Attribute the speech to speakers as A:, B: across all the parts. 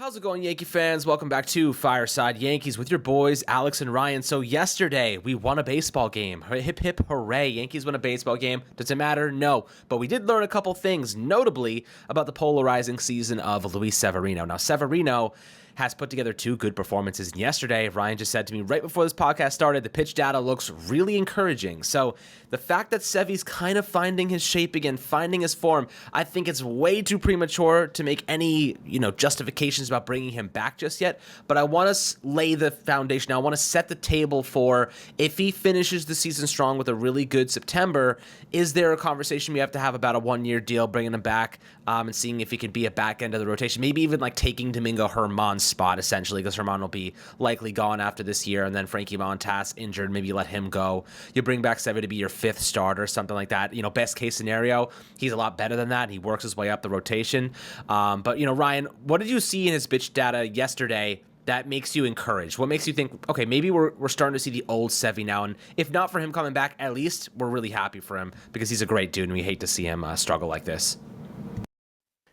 A: How's it going, Yankee fans? Welcome back to Fireside Yankees with your boys, Alex and Ryan. So yesterday, we won a baseball game. Hip, hip, hooray. Yankees won a baseball game. Does it matter? No. But we did learn a couple things, notably about the polarizing season of Luis Severino. Now, Severino has put together two good performances. And yesterday, Ryan just said to me right before this podcast started, the pitch data looks really encouraging. So the fact that Sevy's kind of finding his shape again, finding his form, I think it's way too premature to make any, justifications about bringing him back just yet. But I want to lay the foundation. I want to set the table for if he finishes the season strong with a really good September, is there a conversation we have to have about a one-year deal, bringing him back and seeing if he can be a back end of the rotation? Maybe even like taking Domingo Germán's spot, essentially, because Germán will be likely gone after this year, and then Frankie Montas injured, maybe let him go. You bring back Sevy to be your fifth starter, something like that. Best case scenario, he's a lot better than that. He works his way up the rotation. But Ryan, what did you see in his pitch data yesterday that makes you encouraged? What makes you think, okay, maybe we're starting to see the old Sevy now, and if not for him coming back, at least we're really happy for him because he's a great dude, and we hate to see him struggle like this.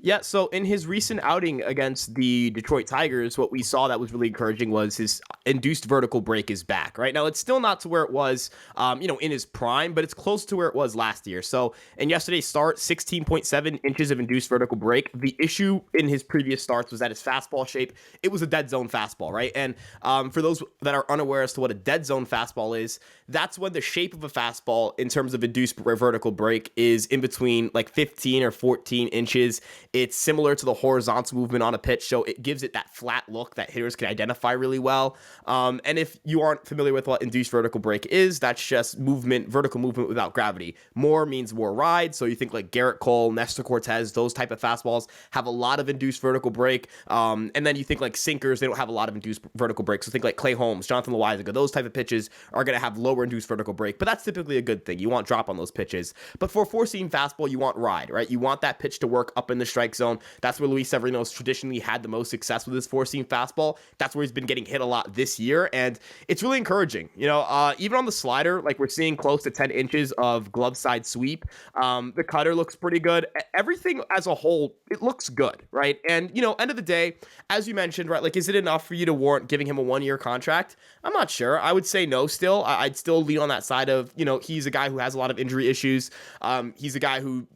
B: Yeah, so in his recent outing against the Detroit Tigers, what we saw that was really encouraging was his induced vertical break is back, right? Now, it's still not to where it was, in his prime, but it's close to where it was last year. So in yesterday's start, 16.7 inches of induced vertical break. The issue in his previous starts was that his fastball shape, it was a dead zone fastball, right? And for those that are unaware as to what a dead zone fastball is, that's when the shape of a fastball in terms of induced vertical break is in between like 15 or 14 inches. It's similar to the horizontal movement on a pitch, so it gives it that flat look that hitters can identify really well. And if you aren't familiar with what induced vertical break is, that's just vertical movement without gravity. More means more ride, so you think like Garrett Cole, Nestor Cortez, those type of fastballs have a lot of induced vertical break. And then you think like sinkers, they don't have a lot of induced vertical break. So think like Clay Holmes, Jonathan Loáisiga, those type of pitches are going to have lower induced vertical break, but that's typically a good thing. You want drop on those pitches. But for a four-seam fastball, you want ride, right? You want that pitch to work up in the strike zone. That's where Luis Severino's traditionally had the most success with his four-seam fastball. That's where he's been getting hit a lot this year, and it's really encouraging. Even on the slider, like we're seeing close to 10 inches of glove side sweep. The cutter looks pretty good. Everything as a whole, it looks good, right? And, end of the day, as you mentioned, right, like, is it enough for you to warrant giving him a one-year contract? I'm not sure. I would say no still. I'd still lean on that side of, he's a guy who has a lot of injury issues. He's a guy who,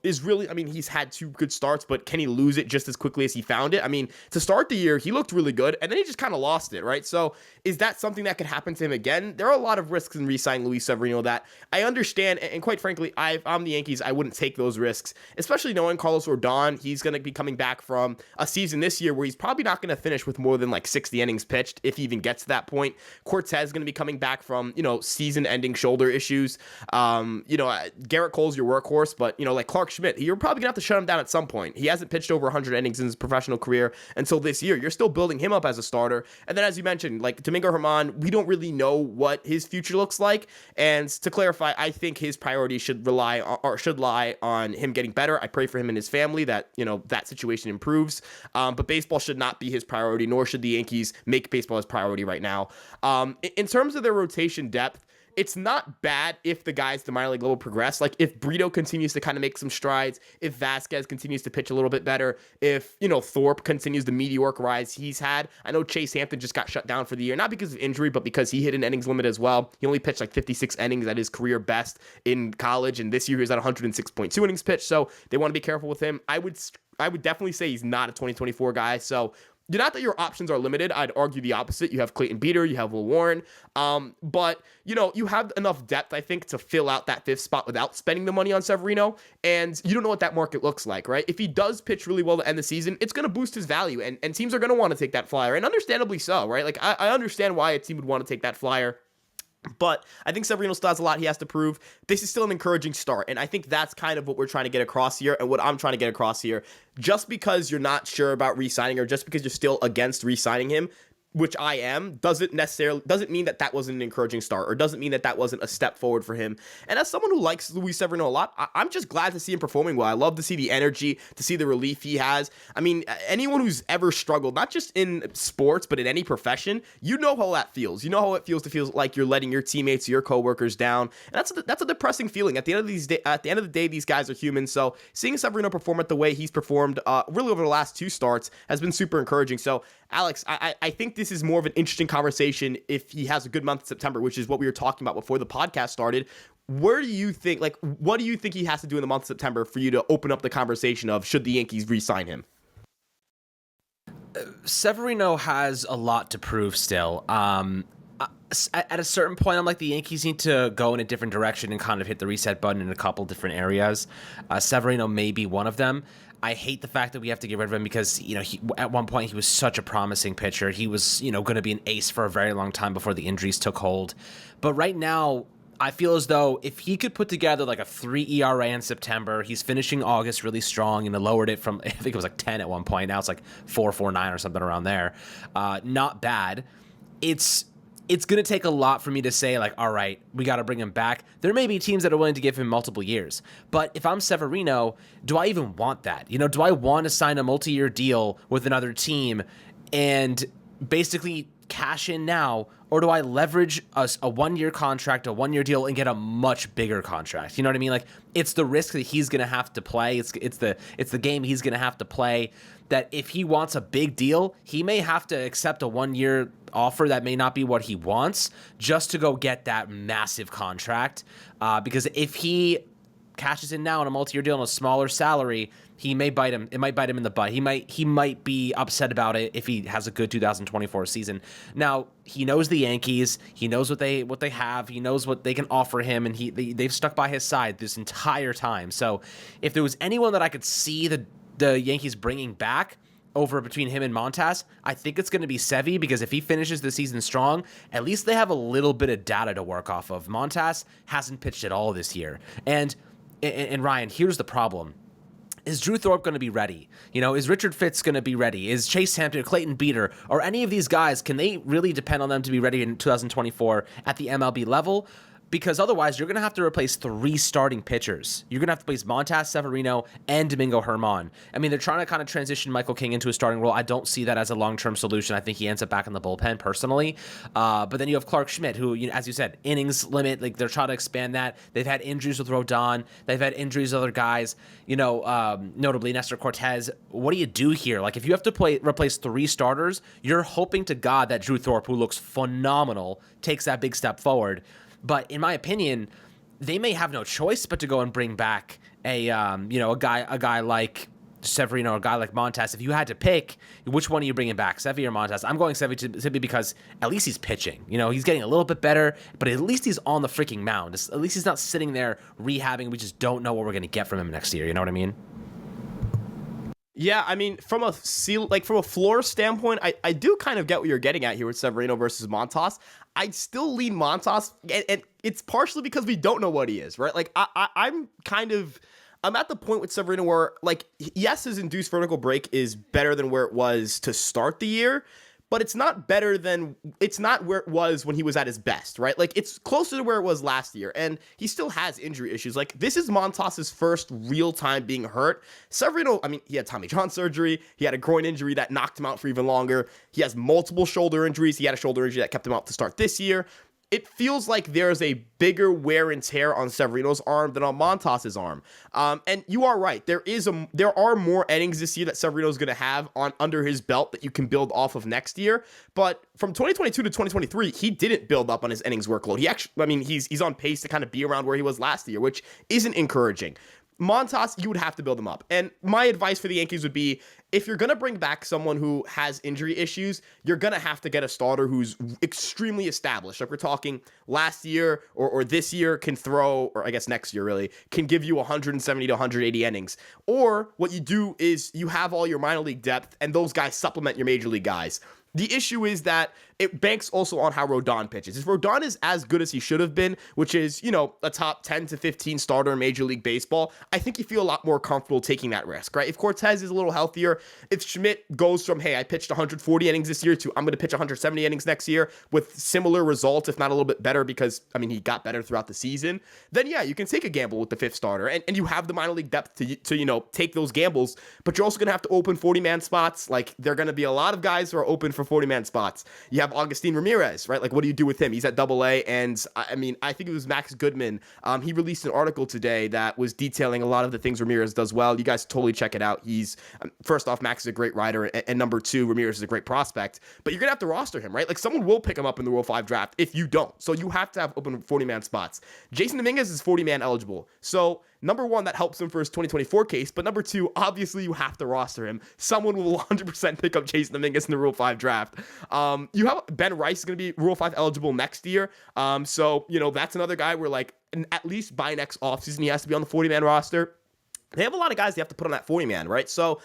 B: is really, he's had two good starts, but can he lose it just as quickly as he found it? To start the year, he looked really good, and then he just kind of lost it, right? So is that something that could happen to him again? There are a lot of risks in re-signing Luis Severino that I understand, and quite frankly, if I'm the Yankees, I wouldn't take those risks, especially knowing Carlos Rodon. He's going to be coming back from a season this year where he's probably not going to finish with more than like 60 innings pitched, if he even gets to that point. Cortez is going to be coming back from, season-ending shoulder issues. Garrett Cole's your workhorse, but, like Clark Schmidt, you're probably going to have to shut him down at some point. He hasn't pitched over 100 innings in his professional career until this year. You're still building him up as a starter. And then, as you mentioned, like Domingo Germán, we don't really know what his future looks like. And to clarify, I think his priority should lie on him getting better. I pray for him and his family that, that situation improves. But baseball should not be his priority, nor should the Yankees make baseball his priority right now. In terms of their rotation depth, it's not bad if the guys at the minor league level progress. Like if Brito continues to kind of make some strides, if Vasquez continues to pitch a little bit better, if, Thorpe continues the meteoric rise he's had. I know Chase Hampton just got shut down for the year, not because of injury, but because he hit an innings limit as well. He only pitched like 56 innings at his career best in college, and this year he's at 106.2 innings pitched, so they want to be careful with him. I would definitely say he's not a 2024 guy, so not that your options are limited. I'd argue the opposite. You have Clayton Beeter, you have Will Warren, but you have enough depth, I think, to fill out that fifth spot without spending the money on Severino, and you don't know what that market looks like, right? If he does pitch really well to end the season, it's going to boost his value, and teams are going to want to take that flyer, and understandably so, right? Like, I understand why a team would want to take that flyer. But I think Severino still has a lot he has to prove. This is still an encouraging start, and I think that's kind of what we're trying to get across here, and what I'm trying to get across here. Just because you're not sure about re-signing, or just because you're still against re-signing him, which I am, doesn't mean that that wasn't an encouraging start, or doesn't mean that that wasn't a step forward for him. And as someone who likes Luis Severino a lot, I'm just glad to see him performing well. I love to see the energy, to see the relief he has. I mean, anyone who's ever struggled, not just in sports, but in any profession, you know how that feels. You know how it feels to feel like you're letting your teammates, your coworkers down. And that's a depressing feeling. At the end of the day, these guys are humans. So seeing Severino perform at the way he's performed really over the last two starts has been super encouraging. So Alex, I think this is more of an interesting conversation if he has a good month in September, which is what we were talking about before the podcast started. Where do you think, what do you think he has to do in the month of September for you to open up the conversation of should the Yankees re-sign him?
A: Severino has a lot to prove still. At a certain point, I'm like, the Yankees need to go in a different direction and kind of hit the reset button in a couple different areas. Severino may be one of them. I hate the fact that we have to get rid of him because, at one point he was such a promising pitcher. He was, going to be an ace for a very long time before the injuries took hold. But right now, I feel as though if he could put together like a 3 ERA in September, he's finishing August really strong and lowered it from, I think it was like 10 at one point. Now it's like 4.49 or something around there. Not bad. It's going to take a lot for me to say, like, all right, we got to bring him back. There may be teams that are willing to give him multiple years. But if I'm Severino, do I even want that? Do I want to sign a multi-year deal with another team and basically cash in now? Or do I leverage a 1-year contract, a 1-year deal, and get a much bigger contract? You know what I mean? Like, it's the risk that he's going to have to play. It's the game he's going to have to play. That if he wants a big deal, he may have to accept a 1-year offer that may not be what he wants just to go get that massive contract. Because if he cashes in now on a multi-year deal on a smaller salary, he may bite him. It might bite him in the butt. He might be upset about it if he has a good 2024 season. Now, he knows the Yankees. He knows what they have. He knows what they can offer him, and they've stuck by his side this entire time. So, if there was anyone that I could see the Yankees bringing back over between him and Montas, I think it's going to be Sevy, because if he finishes the season strong, at least they have a little bit of data to work off of. Montas hasn't pitched at all this year. And Ryan, here's the problem. Is Drew Thorpe going to be ready? Is Richard Fitz going to be ready? Is Chase Hampton, Clayton Beater, or any of these guys, can they really depend on them to be ready in 2024 at the MLB level? Because otherwise, you're going to have to replace 3 starting pitchers. You're going to have to replace Montas, Severino, and Domingo Germán. I mean, they're trying to kind of transition Michael King into a starting role. I don't see that as a long-term solution. I think he ends up back in the bullpen, personally. But then you have Clark Schmidt, who, as you said, innings limit. Like, they're trying to expand that. They've had injuries with Rodon. They've had injuries with other guys, notably Nestor Cortez. What do you do here? Like, if you have to replace 3 starters, you're hoping to God that Drew Thorpe, who looks phenomenal, takes that big step forward. But in my opinion, they may have no choice but to go and bring back a guy like Severino, a guy like Montas. If you had to pick, which one are you bringing back, Sevy or Montas? I'm going Sevy because at least he's pitching. He's getting a little bit better, but at least he's on the freaking mound. At least he's not sitting there rehabbing. We just don't know what we're going to get from him next year. You know what I mean?
B: Yeah, I mean, from a floor standpoint, I do kind of get what you're getting at here with Severino versus Montas. I'd still lean Montas, and it's partially because we don't know what he is, right? Like, I'm at the point with Severino where, like, yes, his induced vertical break is better than where it was to start the year, but it's not where it was when he was at his best, right? Like, it's closer to where it was last year, and he still has injury issues. Like, this is Montas's first real time being hurt. Severino, I mean, he had Tommy John surgery. He had a groin injury that knocked him out for even longer. He has multiple shoulder injuries. He had a shoulder injury that kept him out to start this year. It feels like there's a bigger wear and tear on Severino's arm than on Montas's arm. And you are right. There are more innings this year that Severino's going to have under his belt that you can build off of next year. But from 2022 to 2023, he didn't build up on his innings workload. He's on pace to kind of be around where he was last year, which isn't encouraging. Montas, you would have to build him up. And my advice for the Yankees would be, if you're going to bring back someone who has injury issues, you're going to have to get a starter who's extremely established. Like, we're talking last year or this year can throw, or I guess next year really, can give you 170 to 180 innings. Or what you do is you have all your minor league depth and those guys supplement your major league guys. The issue is that it banks also on how Rodon pitches. If Rodon is as good as he should have been, which is, a top 10 to 15 starter in Major League Baseball, I think you feel a lot more comfortable taking that risk, right? If Cortez is a little healthier, if Schmidt goes from, hey, I pitched 140 innings this year to I'm going to pitch 170 innings next year with similar results, if not a little bit better, because, he got better throughout the season, then yeah, you can take a gamble with the fifth starter, and you have the minor league depth to take those gambles, but you're also going to have to open 40-man spots. Like, there are going to be a lot of guys who are open for 40-man spots. You have Augustin Ramirez, right? Like, what do you do with him? He's at Double-A, and I think it was Max Goodman. He released an article today that was detailing a lot of the things Ramirez does well. You guys totally check it out. He's, first off, Max is a great rider, and number two, Ramirez is a great prospect, but you're going to have to roster him, right? Like, someone will pick him up in the Rule 5 draft if you don't. So you have to have open 40-man spots. Jason Dominguez is 40-man eligible. So number one, that helps him for his 2024 case, but number two, obviously you have to roster him. Someone will 100% pick up Jason Dominguez in the Rule 5 draft. You have Ben Rice is going to be Rule 5 eligible next year. So, that's another guy where, like, at least by next offseason, he has to be on the 40-man roster. They have a lot of guys they have to put on that 40-man, right? So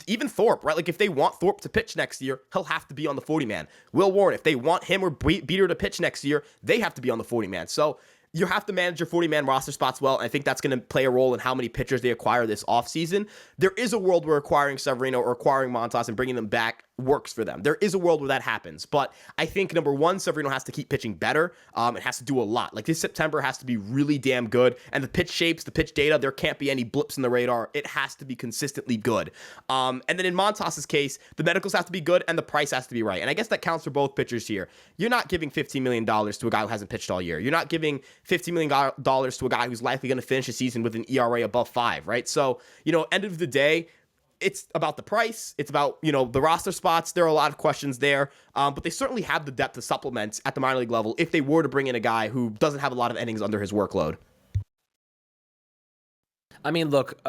B: even Thorpe, right? Like, if they want Thorpe to pitch next year, he'll have to be on the 40-man. Will Warren, if they want him or Beater to pitch next year, they have to be on the 40-man. So you have to manage your 40-man roster spots well, and I think that's going to play a role in how many pitchers they acquire this offseason. There is a world where acquiring Severino or acquiring Montas and bringing them back works for them. There is a world where that happens, but I think, number one, Severino has to keep pitching better. It has to do a lot. Like, this September has to be really damn good, and the pitch shapes, the pitch data, there can't be any blips in the radar. It has to be consistently good. And then in Montas's case, the medicals have to be good, and the price has to be right, and I guess that counts for both pitchers here. You're not giving $15 million to a guy who hasn't pitched all year. You're not giving $15 million to a guy who's likely going to finish the season with an ERA above 5, right? So, end of the day, it's about the price. It's about, the roster spots. There are a lot of questions there, but they certainly have the depth to supplement at the minor league level if they were to bring in a guy who doesn't have a lot of innings under his workload.
A: Look,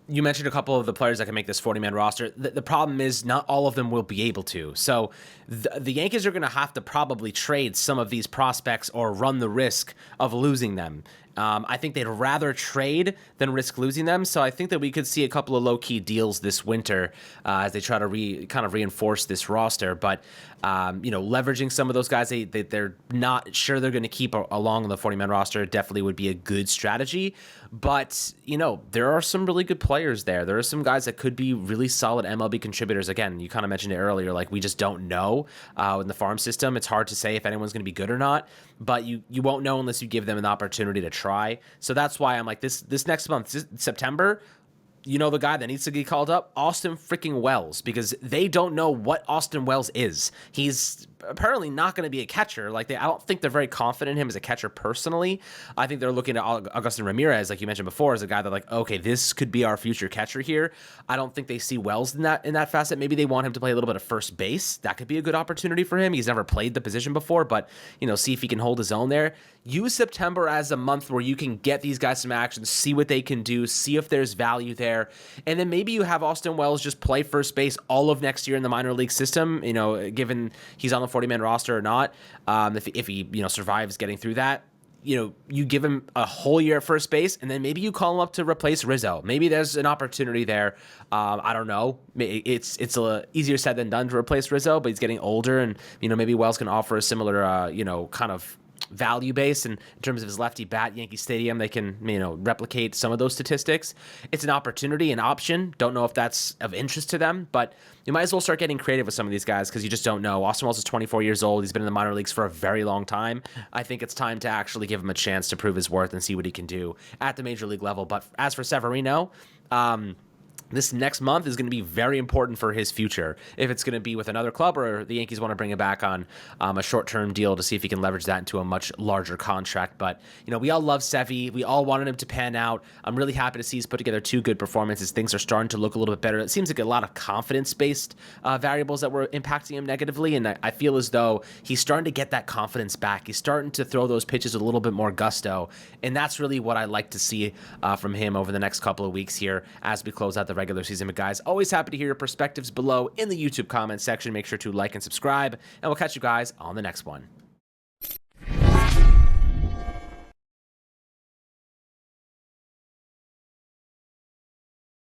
A: you mentioned a couple of the players that can make this 40-man roster. The problem is not all of them will be able to. So the Yankees are going to have to probably trade some of these prospects or run the risk of losing them. I think they'd rather trade than risk losing them. So I think that we could see a couple of low-key deals this winter as they try to kind of reinforce this roster. But, leveraging some of those guys they're not sure they're going to keep along the 40-man roster definitely would be a good strategy. But, there are some really good players there. There are some guys that could be really solid MLB contributors. Again, you kind of mentioned it earlier, like, we just don't know in the farm system. It's hard to say if anyone's going to be good or not, but you won't know unless you give them an opportunity to try. So that's why I'm like, this next month, September, the guy that needs to get called up? Austin freaking Wells, because they don't know what Austin Wells is. He's apparently not going to be a catcher. Like, I don't think they're very confident in him as a catcher personally. I think they're looking at Augustin Ramirez, like you mentioned before, as a guy that, like, okay, this could be our future catcher here. I don't think they see Wells in that facet. Maybe they want him to play a little bit of first base. That could be a good opportunity for him. He's never played the position before, but, see if he can hold his own there. Use September as a month where you can get these guys some action, see what they can do, see if there's value there. And then maybe you have Austin Wells just play first base all of next year in the minor league system, given he's on the 40-man roster or not. If he survives getting through that, you give him a whole year at first base, and then maybe you call him up to replace Rizzo. Maybe there's an opportunity there. I don't know. It's easier said than done to replace Rizzo, but he's getting older, and maybe Wells can offer a similar kind of value base, and in terms of his lefty bat, Yankee Stadium, they can replicate some of those statistics. It's an opportunity, an option. Don't know if that's of interest to them, but you might as well start getting creative with some of these guys because you just don't know. Austin Wells is 24 years old. He's been in the minor leagues for a very long time. I think it's time to actually give him a chance to prove his worth and see what he can do at the major league level. But as for Severino, this next month is going to be very important for his future. If it's going to be with another club or the Yankees want to bring him back on a short-term deal to see if he can leverage that into a much larger contract. But, we all love Sevy. We all wanted him to pan out. I'm really happy to see he's put together 2 good performances. Things are starting to look a little bit better. It seems like a lot of confidence-based variables that were impacting him negatively, and I feel as though he's starting to get that confidence back. He's starting to throw those pitches with a little bit more gusto, and that's really what I like to see from him over the next couple of weeks here as we close out the regular season. But guys, always happy to hear your perspectives below in the YouTube comment section. Make sure to like and subscribe, and we'll catch you guys on the next one.